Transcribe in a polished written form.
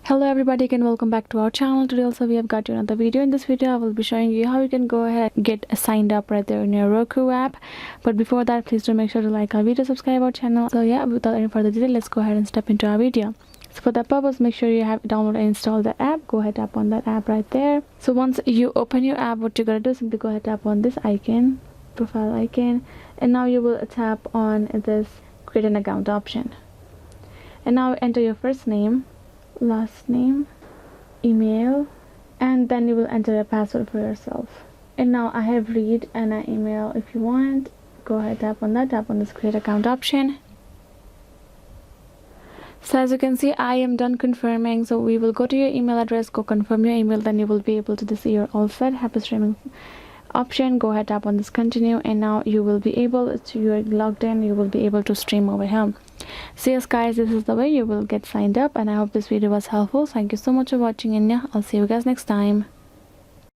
Hello everybody, and welcome back to our channel. Today also we have got you another video. In this video I will be showing you how you can go ahead and get signed up right there in your Roku app. But before that, please do make sure to like our video, subscribe our channel. So yeah, without any further delay, let's go ahead and step into our video. So for that purpose, make sure you have downloaded and installed the app. Go ahead, tap on that app right there. So once you open your app, what you're gonna do is simply go ahead, tap on this icon, profile icon, and now you will tap on this create an account option. And now enter your first name, last name, email, and then you will enter a password for yourself. And now I have read and an email. If you want, go ahead, tap on that, tap on this create account option. So as you can see, I am done confirming. So we will go to your email address, go confirm your email, then you will be able to see you're all set. Happy streaming option. Go ahead, tap on this continue, and now you will be able to, you're logged in, you will be able to stream over here. So yes guys, this is the way you will get signed up, and I hope this video was helpful. Thank you so much for watching, and yeah, I'll see you guys next time.